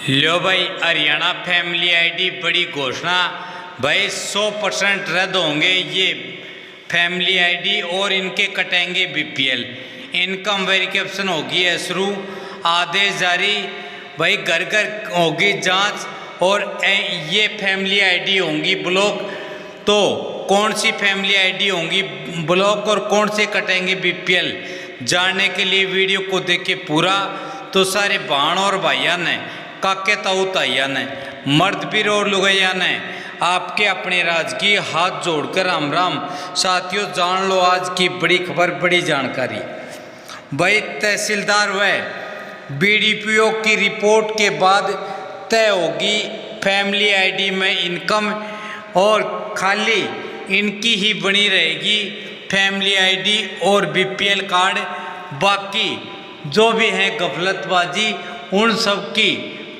लो भाई, Haryana family ID बड़ी घोषणा। भाई 100% रद्द होंगे ये फैमिली आईडी और इनके कटेंगे बीपीएल। इनकम वेरिफिकेशन होगी है शुरू, आदेश जारी। भाई घर घर होगी जांच और ये फैमिली आईडी होंगी ब्लॉक। तो कौन सी फैमिली आईडी होंगी ब्लॉक और कौन से कटेंगे बीपीएल, जानने के लिए वीडियो को देखे पूरा। तो सारे बहन और भाइया ने, काके ताऊ ताइया ने, मर्द पीर और लुगैया ने आपके अपने राज की हाथ जोड़कर राम राम। साथियों, जान लो आज की बड़ी खबर, बड़ी जानकारी। भाई तहसीलदार व बीडीपीओ की रिपोर्ट के बाद तय होगी फैमिली आईडी में इनकम, और खाली इनकी ही बनी रहेगी फैमिली आईडी और बीपीएल कार्ड। बाकी जो भी हैं गफलतबाजी, उन सब की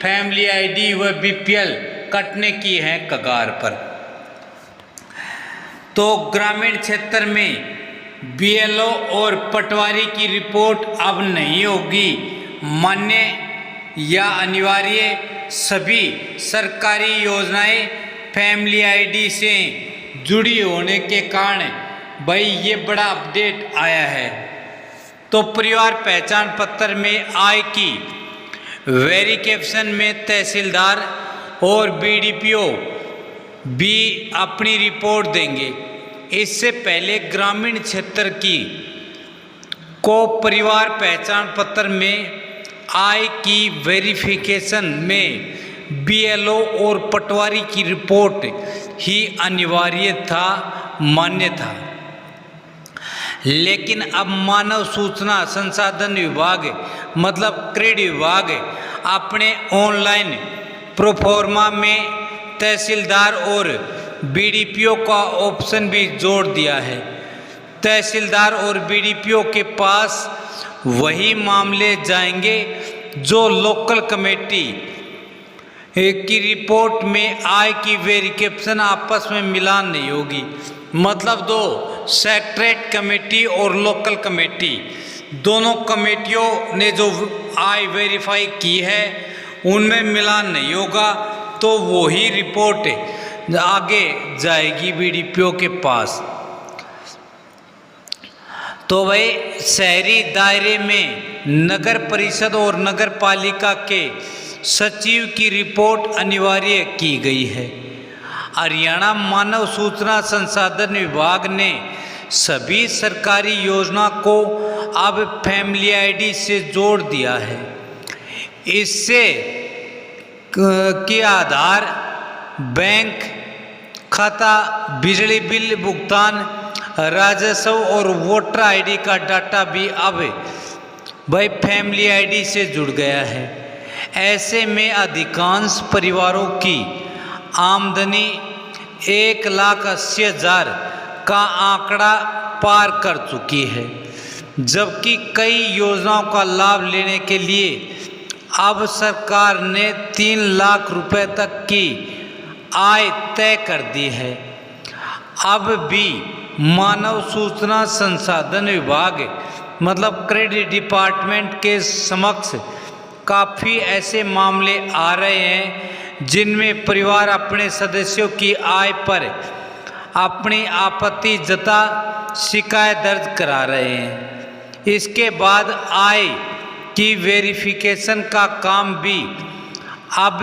फैमिली आईडी व बीपीएल कटने की है कगार पर। तो ग्रामीण क्षेत्र में बीएलओ और पटवारी की रिपोर्ट अब नहीं होगी मान्य या अनिवार्य। सभी सरकारी योजनाएं फैमिली आईडी से जुड़ी होने के कारण भाई ये बड़ा अपडेट आया है। तो परिवार पहचान पत्र में आय की वेरिफिकेशन में तहसीलदार और बीडीपीओ भी अपनी रिपोर्ट देंगे। इससे पहले ग्रामीण क्षेत्र की को परिवार पहचान पत्र में आय की वेरिफिकेशन में बीएलओ और पटवारी की रिपोर्ट ही अनिवार्य था, मान्य था। लेकिन अब मानव सूचना संसाधन विभाग मतलब क्रेड विभाग अपने ऑनलाइन प्रोफॉर्मा में तहसीलदार और बीडीपीओ का ऑप्शन भी जोड़ दिया है। तहसीलदार और बीडीपीओ के पास वही मामले जाएंगे जो लोकल कमेटी की रिपोर्ट में आय की वेरिफिकेशन आपस में मिलान नहीं होगी। मतलब दो सेक्रेटरीट कमेटी और लोकल कमेटी, दोनों कमेटियों ने जो आय वेरीफाई की है उनमें मिलान नहीं होगा। तो वही रिपोर्ट आगे जाएगी बीडीपीओ के पास। तो भाई शहरी दायरे में नगर परिषद और नगर पालिका के सचिव की रिपोर्ट अनिवार्य की गई है। हरियाणा मानव सूचना संसाधन विभाग ने सभी सरकारी योजना को अब फैमिली आईडी से जोड़ दिया है। इससे के आधार, बैंक खाता, बिजली बिल भुगतान, राजस्व और वोटर आईडी का डाटा भी अब भाई फैमिली आईडी से जुड़ गया है। ऐसे में अधिकांश परिवारों की आमदनी 1,80,000 का आंकड़ा पार कर चुकी है, जबकि कई योजनाओं का लाभ लेने के लिए अब सरकार ने 3 लाख रुपए तक की आय तय कर दी है। अब भी मानव सूचना संसाधन विभाग मतलब क्रेडिट डिपार्टमेंट के समक्ष काफ़ी ऐसे मामले आ रहे हैं जिनमें परिवार अपने सदस्यों की आय पर अपनी आपत्ति जता शिकायत दर्ज करा रहे हैं। इसके बाद आय की वेरिफिकेशन का काम भी अब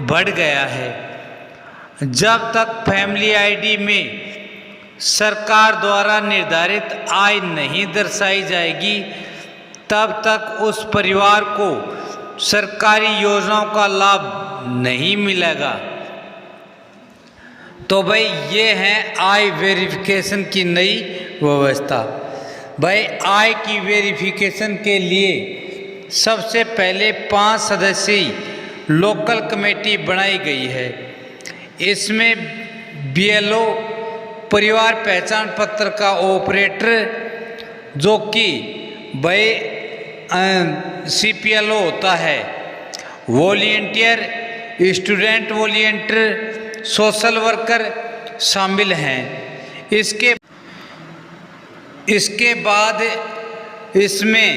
बढ़ गया है। जब तक फैमिली आईडी में सरकार द्वारा निर्धारित आय नहीं दर्शाई जाएगी, तब तक उस परिवार को सरकारी योजनाओं का लाभ नहीं मिलेगा। तो भाई ये है आय वेरिफिकेशन की नई व्यवस्था। भाई आय की वेरिफिकेशन के लिए सबसे पहले 5 सदस्यीय लोकल कमेटी बनाई गई है। इसमें बीएलओ, परिवार पहचान पत्र का ऑपरेटर जो कि भाई सीपीएलओ होता है, volunteer, student volunteer, social worker शामिल हैं। इसके बाद इसमें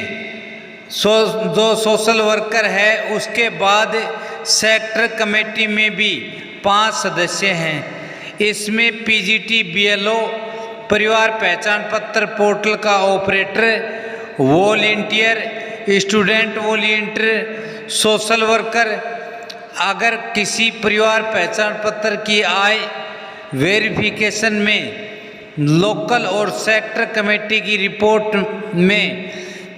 जो सोशल वर्कर है उसके बाद सेक्टर कमेटी में भी 5 सदस्य हैं। इसमें पीजीटी बीएलओ, परिवार पहचान पत्र पोर्टल का operator, volunteer, student volunteer, social worker. अगर किसी परिवार पहचान पत्र की आय वेरिफिकेशन में लोकल और सेक्टर कमेटी की रिपोर्ट में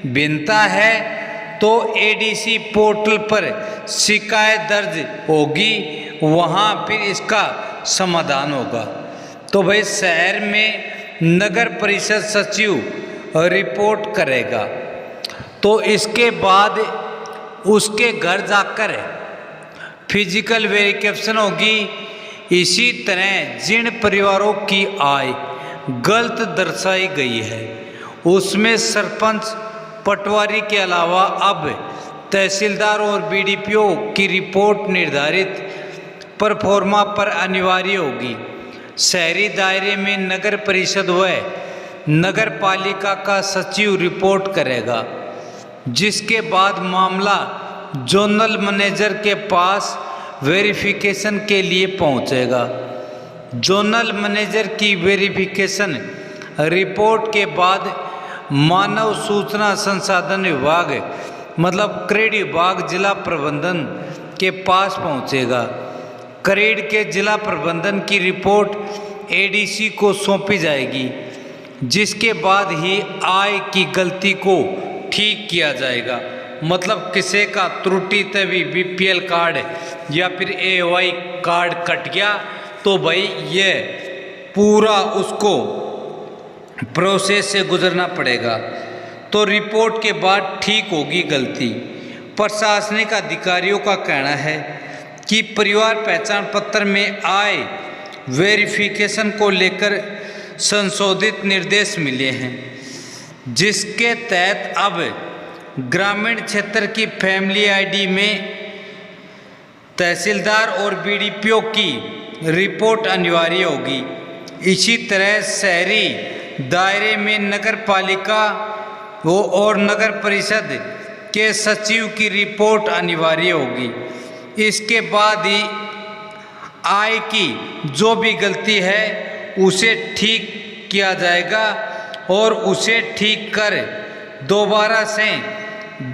भिन्नता है तो एडीसी पोर्टल पर शिकायत दर्ज होगी, वहाँ फिर इसका समाधान होगा। तो भाई शहर में नगर परिषद सचिव रिपोर्ट करेगा, तो इसके बाद उसके घर जाकर फिजिकल वेरिफिकेशन होगी। इसी तरह जिन परिवारों की आय गलत दर्शाई गई है उसमें सरपंच, पटवारी के अलावा अब तहसीलदार और बीडीपीओ की रिपोर्ट निर्धारित परफॉर्मा पर अनिवार्य होगी। शहरी दायरे में नगर परिषद व नगर पालिका का सचिव रिपोर्ट करेगा, जिसके बाद मामला जोनल मैनेजर के पास वेरिफिकेशन के लिए पहुंचेगा। जोनल मैनेजर की वेरिफिकेशन रिपोर्ट के बाद मानव सूचना संसाधन विभाग मतलब क्रेड विभाग जिला प्रबंधन के पास पहुंचेगा। क्रेड के जिला प्रबंधन की रिपोर्ट एडीसी को सौंपी जाएगी, जिसके बाद ही आय की गलती को ठीक किया जाएगा। मतलब किसी का त्रुटि तभी बीपीएल कार्ड या फिर एवाई कार्ड कट गया तो भाई ये पूरा उसको प्रोसेस से गुजरना पड़ेगा, तो रिपोर्ट के बाद ठीक होगी गलती। प्रशासनिक अधिकारियों का कहना है कि परिवार पहचान पत्र में आय वेरिफिकेशन को लेकर संशोधित निर्देश मिले हैं, जिसके तहत अब ग्रामीण क्षेत्र की फैमिली आईडी में तहसीलदार और बीडीपीओ की रिपोर्ट अनिवार्य होगी। इसी तरह शहरी दायरे में नगर पालिका और नगर परिषद के सचिव की रिपोर्ट अनिवार्य होगी। इसके बाद ही आय की जो भी गलती है उसे ठीक किया जाएगा और उसे ठीक कर दोबारा से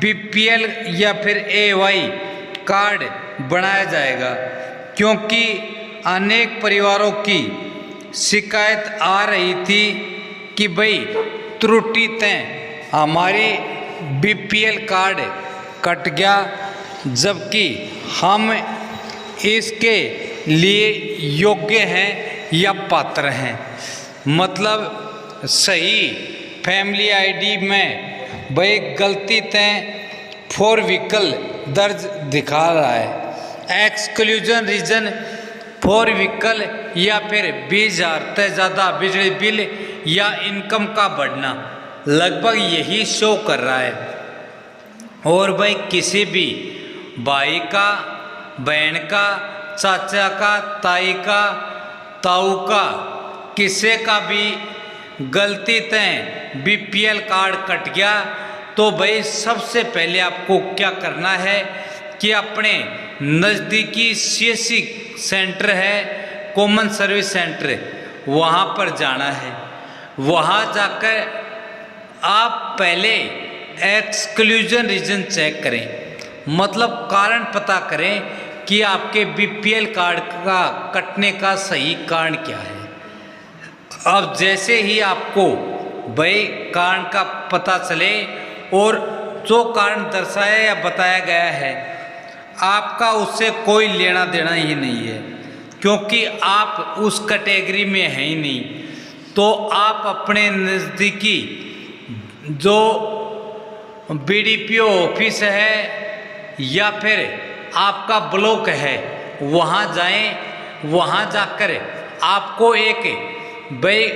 बीपीएल या फिर एवाई कार्ड बनाया जाएगा, क्योंकि अनेक परिवारों की शिकायत आ रही थी कि भाई त्रुटि तय हमारे बीपीएल कार्ड कट गया, जबकि हम इसके लिए योग्य हैं या पात्र हैं। मतलब सही फैमिली आईडी में भाई गलती तय 4 व्हीकल दर्ज दिखा रहा है, एक्सक्लूजन रीजन 4 व्हीकल या फिर 20,000 से ज़्यादा बिजली बिल या इनकम का बढ़ना लगभग यही शो कर रहा है। और भाई किसी भी भाई का, बहन का, चाचा का, ताई का, ताऊ का, किसी का भी गलती तय बीपीएल कार्ड कट गया तो भाई सबसे पहले आपको क्या करना है कि अपने नज़दीकी सीएससी सेंटर है, कॉमन सर्विस सेंटर, वहाँ पर जाना है। वहाँ जाकर आप पहले एक्सक्लूजन रीजन चेक करें, मतलब कारण पता करें कि आपके बीपीएल कार्ड का कटने का सही कारण क्या है। अब जैसे ही आपको भाई कारण का पता चले और जो कारण दर्शाया या बताया गया है आपका उससे कोई लेना देना ही नहीं है, क्योंकि आप उस कैटेगरी में हैं ही नहीं, तो आप अपने नज़दीकी जो बीडीपीओ ऑफिस है या फिर आपका ब्लॉक है वहाँ जाएं। वहाँ जाकर आपको एक भाई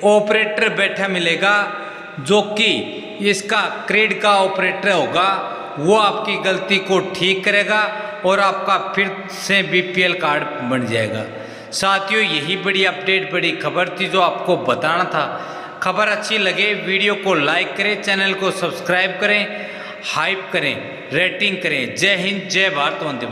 ऑपरेटर बैठा मिलेगा जो कि इसका क्रेड का ऑपरेटर होगा, वो आपकी गलती को ठीक करेगा और आपका फिर से बीपीएल कार्ड बन जाएगा। साथियों, यही बड़ी अपडेट, बड़ी खबर थी जो आपको बताना था। खबर अच्छी लगे वीडियो को लाइक करें, चैनल को सब्सक्राइब करें, हाइप करें, रेटिंग करें। जय हिंद, जय भारत, वंदे मातरम।